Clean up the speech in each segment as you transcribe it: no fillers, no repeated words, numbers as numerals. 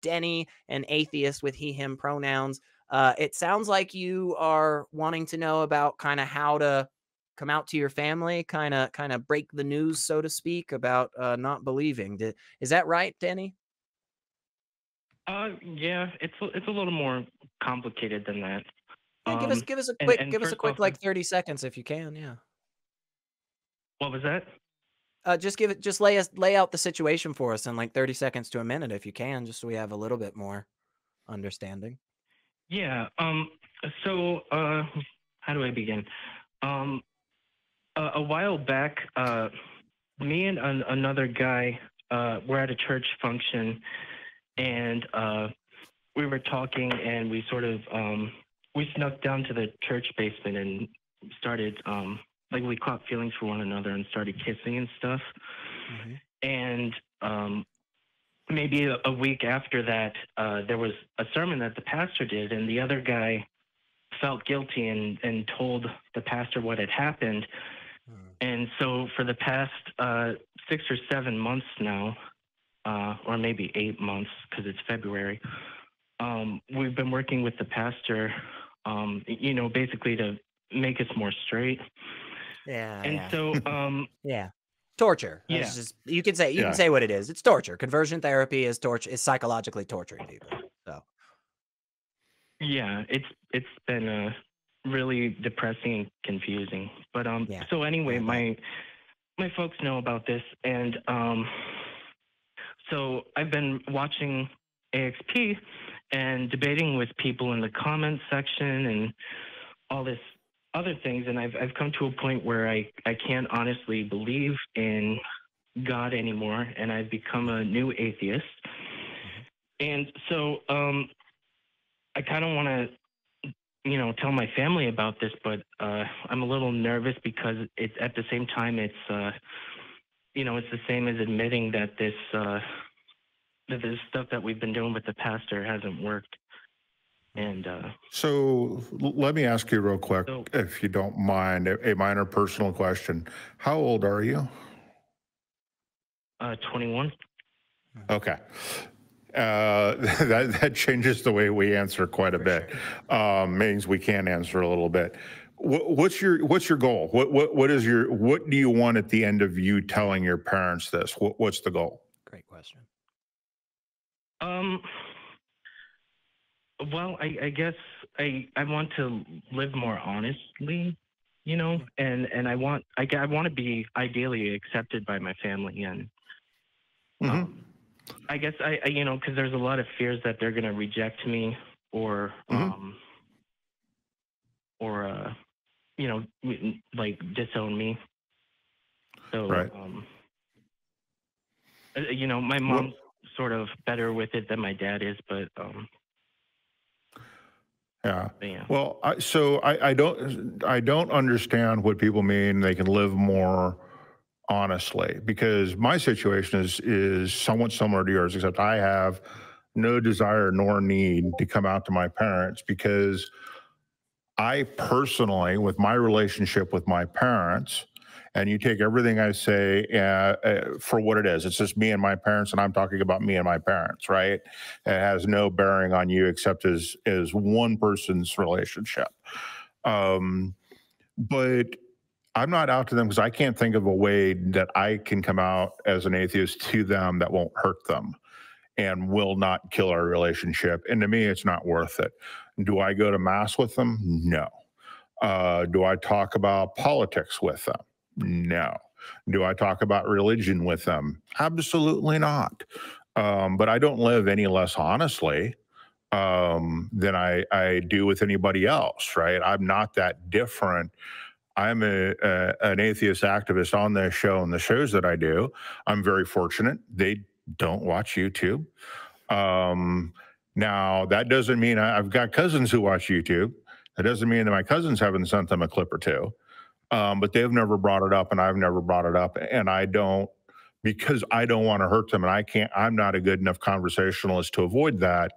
Denny, an atheist with he, him pronouns. It sounds like you are wanting to know about kind of how to come out to your family, kind of break the news, so to speak, about not believing. Is that right, Denny? Yeah, it's a little more complicated than that. Yeah, Um, and give us a first off, quick like 30 seconds if you can. Yeah. what was that? Just lay out the situation for us in like 30 seconds to a minute if you can, just so we have a little bit more understanding. Yeah. So, how do I begin? Um, a while back, me and another guy were at a church function, and we were talking, and we sort of we snuck down to the church basement and started like we caught feelings for one another and started kissing and stuff. Mhm. And maybe a week after that, there was a sermon that the pastor did, and the other guy felt guilty and told the pastor what had happened. Mm. And so for the past 6 or 7 months now, or maybe 8 months because it's February, we've been working with the pastor, basically to make us more straight. Yeah, And yeah. so, Yeah. Torture. That's yeah, just you can Yeah. say what it is. It's torture. Conversion therapy is torture, is psychologically torturing people. So, yeah, it's been really depressing and confusing. But yeah. so Yeah, anyway, I bet. my folks know about this, and so I've been watching AXP and debating with people in the comments section and all this other things, and I've come to a point where I can't honestly believe in God anymore, and I've become a new atheist. Mhm. And so I kind of want to tell my family about this, but I'm a little nervous because it's at the same time it's the same as admitting that this stuff that we've been doing with the pastor hasn't worked. Mm. And So let me ask you real quick, so if you don't mind, a minor personal question. How old are you? 21. Mhm. Okay. That changes the way we answer quite a For bit. sure. Means we can answer a little bit. What's your goal? What do you want at the end of you telling your parents this? What's the goal? Great question. Um, well, I guess I want to live more honestly, Yeah. and I want to be ideally accepted by my family, and Hmm. um, I guess because there's a lot of fears that they're gonna reject me or Hmm. or like disown me. So Right. my Well, mom's sort of better with it than my dad is, yeah. but yeah. Well, I don't understand what people mean they can live more honestly, because my situation is somewhat similar to yours, except I have no desire nor need to come out to my parents, because I personally, with my relationship with my parents, and you take everything I say for what it is. It's just me and my parents, and I'm talking about me and my parents, right? It has no bearing on you except as one person's relationship. Um, but I'm not out to them because I can't think of a way that I can come out as an atheist to them that won't hurt them and will not kill our relationship. And to me, it's not worth it. Do I go to mass with them? No. Do I talk about politics with them? No. Do I talk about religion with them? Absolutely not. But I don't live any less honestly than I do with anybody else, right? I'm not that different. I'm an atheist activist on this show and the shows that I do. I'm very fortunate. They don't watch YouTube. Um, Now, that doesn't mean I've got cousins who watch YouTube. That doesn't mean that my cousins haven't sent them a clip or two. But they've never brought it up, and I've never brought it up. And I don't, because I don't want to hurt them. And I'm not a good enough conversationalist to avoid that.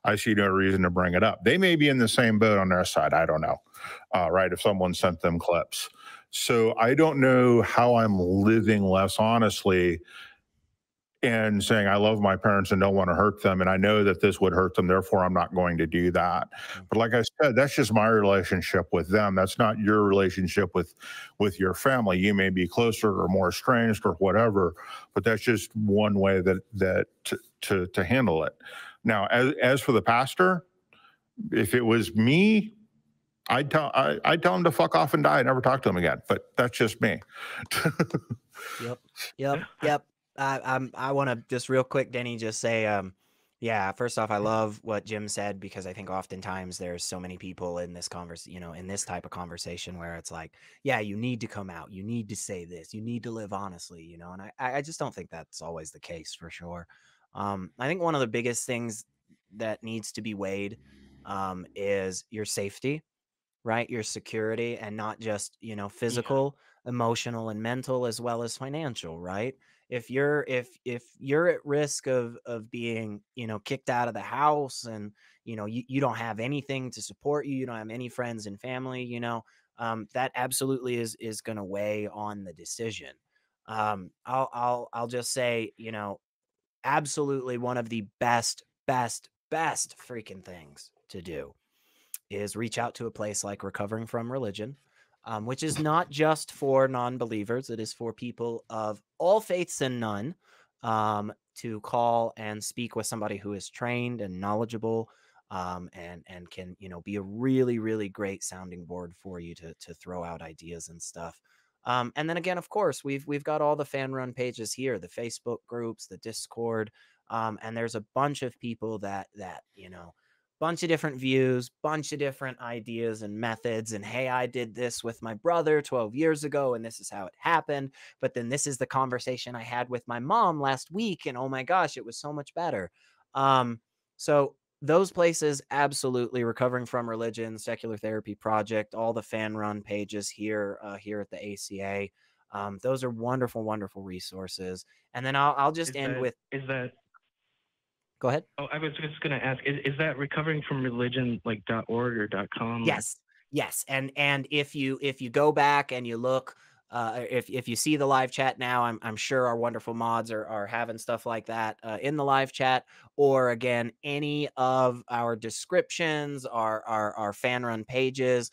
I see no reason to bring it up. They may be in the same boat on their side. I don't know. Right. If someone sent them clips. So I don't know how I'm living less honestly and saying, I love my parents and don't want to hurt them. And I know that this would hurt them. Therefore, I'm not going to do that. But like I said, that's just my relationship with them. That's not your relationship with your family. You may be closer or more estranged or whatever, but that's just one way that to handle it. Now, as for the pastor, if it was me, I'd tell him to fuck off and die and never talk to him again. But that's just me. Yep. I want to just real quick, Denny, just say, yeah, first off, I love what Jim said, because I think oftentimes there's so many people in this in this type of conversation where it's like, yeah, you need to come out, you need to say this, you need to live honestly, and I just don't think that's always the case, for sure. I think one of the biggest things that needs to be weighed is your safety, right? Your security, and not just, physical, emotional, and mental, as well as financial, right? If you're at risk of being, kicked out of the house, and, you don't have anything to support you, you don't have any friends and family, that absolutely is going to weigh on the decision. I'll just say, absolutely one of the best freaking things to do is reach out to a place like Recovering from Religion, which is not just for non-believers. It is for people of all faiths and none, to call and speak with somebody who is trained and knowledgeable, and can, be a really, really great sounding board for you to throw out ideas and stuff. And then again, of course, we've got all the fan run pages here, the Facebook groups, the Discord, and there's a bunch of people that bunch of different views, bunch of different ideas and methods. And hey, I did this with my brother 12 years ago, and this is how it happened. But then this is the conversation I had with my mom last week, and oh my gosh, it was so much better. So those places, absolutely. Recovering from Religion, Secular Therapy Project, all the fan run pages here at the ACA. Those are wonderful, wonderful resources. And then I'll just end with. Go ahead. Oh, I was just going to ask, is that recovering from religion like .org or .com? Yes. And if you go back and you look, if you see the live chat now, I'm sure our wonderful mods are having stuff like that in the live chat, or again, any of our descriptions, our fan run pages.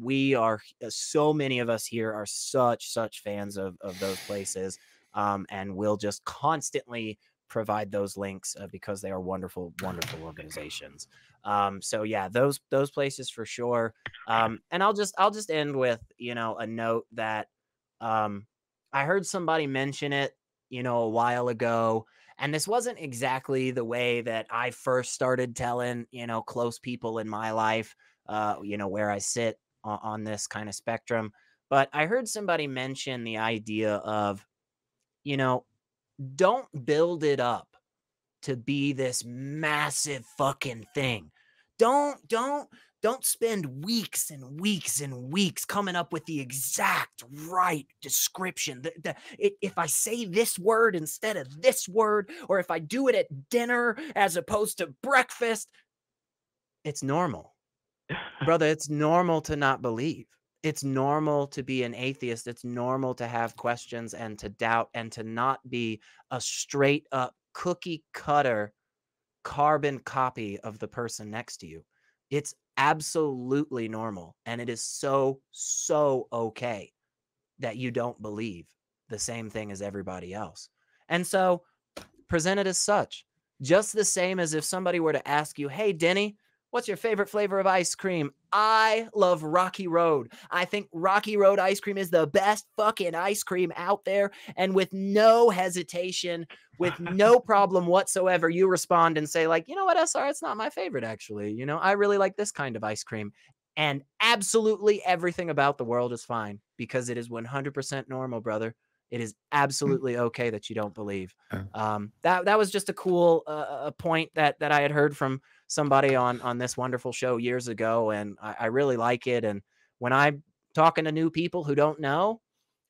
We are, so many of us here are such fans of those places, and we'll just constantly provide those links because they are wonderful organizations. So yeah, those places for sure. And I'll just end with, a note that I heard somebody mention it, a while ago, and this wasn't exactly the way that I first started telling, close people in my life, where I sit on this kind of spectrum. But I heard somebody mention the idea of, don't build it up to be this massive fucking thing. Don't spend weeks and weeks and weeks coming up with the exact right description. If I say this word instead of this word, or if I do it at dinner as opposed to breakfast, it's normal. Brother, it's normal to not believe. It's normal to be an atheist. It's normal to have questions and to doubt, and to not be a straight up cookie cutter carbon copy of the person next to you. It's absolutely normal. And it is so okay that you don't believe the same thing as everybody else. And so present it as such, just the same as if somebody were to ask you, hey, Denny, what's your favorite flavor of ice cream? I love Rocky Road. I think Rocky Road ice cream is the best fucking ice cream out there. And with no hesitation, with no problem whatsoever, you respond and say, like, you know what, SR, it's not my favorite, actually. I really like this kind of ice cream. And absolutely everything about the world is fine, because it is 100% normal, brother. It is absolutely okay that you don't believe. That was just a cool point that I had heard from somebody on this wonderful show years ago, and I really like it. And when I'm talking to new people who don't know,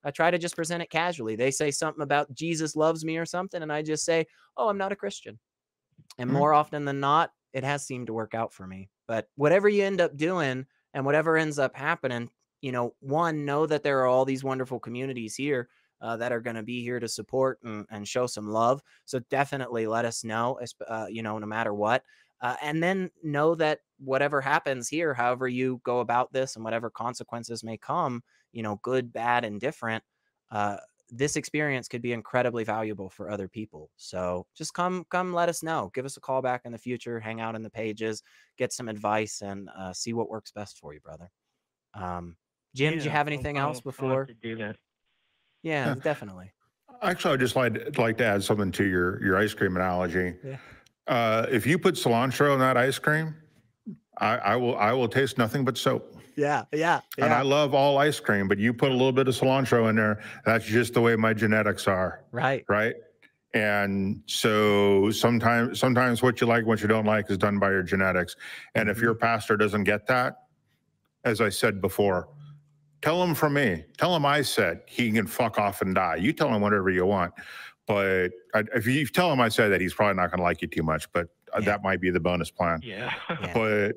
I try to just present it casually. They say something about Jesus loves me or something, and I just say, oh, I'm not a Christian. And more often than not, it has seemed to work out for me. But whatever you end up doing and whatever ends up happening, one, know that there are all these wonderful communities here that are going to be here to support and show some love. So definitely let us know, you know, no matter what. And then know that whatever happens here, however you go about this and whatever consequences may come, you know, good, bad, and different, this experience could be incredibly valuable for other people. So just come let us know. Give us a call back in the future, hang out in the pages, get some advice, and see what works best for you, brother. Jim, did you have anything else I'll have before? to do that. Yeah, definitely. Actually, I'd just like to add something to your ice cream analogy. Yeah. If you put cilantro in that ice cream, I will taste nothing but soap. Yeah. And I love all ice cream, but you put a little bit of cilantro in there, that's just the way my genetics are. Right. And so sometimes what you like, what you don't like is done by your genetics. And if your pastor doesn't get that, as I said before, tell him from me. Tell him I said he can fuck off and die. You tell him whatever you want. But if you tell him I said that, he's probably not going to like you too much. But that might be the bonus plan. Yeah. But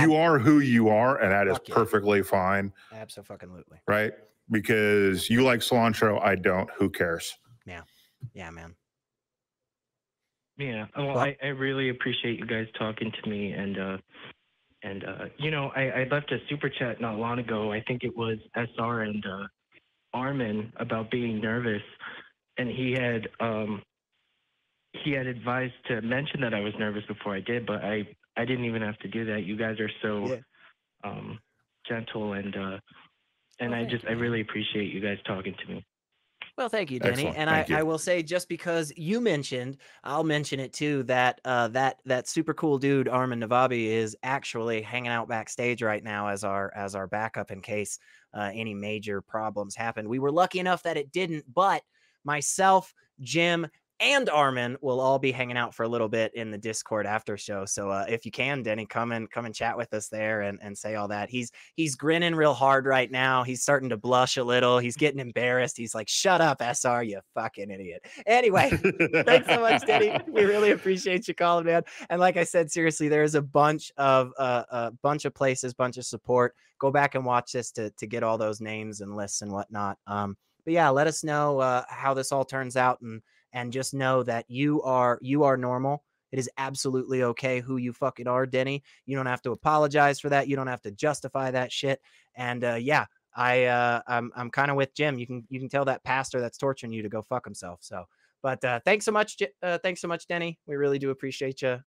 you are who you are, and that is perfectly fine. Absolutely. Right? Because you like cilantro, I don't. Who cares? Yeah, man. Yeah. Well, I really appreciate you guys talking to me, and you know, I left a super chat not long ago. I think it was SR and Armin about being nervous, and he had advised to mention that I was nervous before I did, but I didn't even have to do that. You guys are so gentle, and I really appreciate you guys talking to me. Well, thank you, Denny. Excellent. And I will say, just because you mentioned, I'll mention it too, that that super cool dude, Armin Navabi, is actually hanging out backstage right now as our backup in case any major problems happened. We were lucky enough that it didn't, but myself, Jim, and Armin will all be hanging out for a little bit in the Discord after show. So if you can, Denny, come and chat with us there and say all that. He's grinning real hard right now. He's starting to blush a little. He's getting embarrassed. He's like, "Shut up, SR, you fucking idiot." Anyway, thanks so much, Denny. We really appreciate you calling, man. And like I said, seriously, there's a bunch of places, bunch of support. Go back and watch this to get all those names and lists and whatnot. But yeah, let us know how this all turns out, and just know that you are normal. It is absolutely okay who you fucking are, Denny. You don't have to apologize for that. You don't have to justify that shit. And yeah, I'm kind of with Jim. You can tell that pastor that's torturing you to go fuck himself. So, but thanks so much, Denny. We really do appreciate you.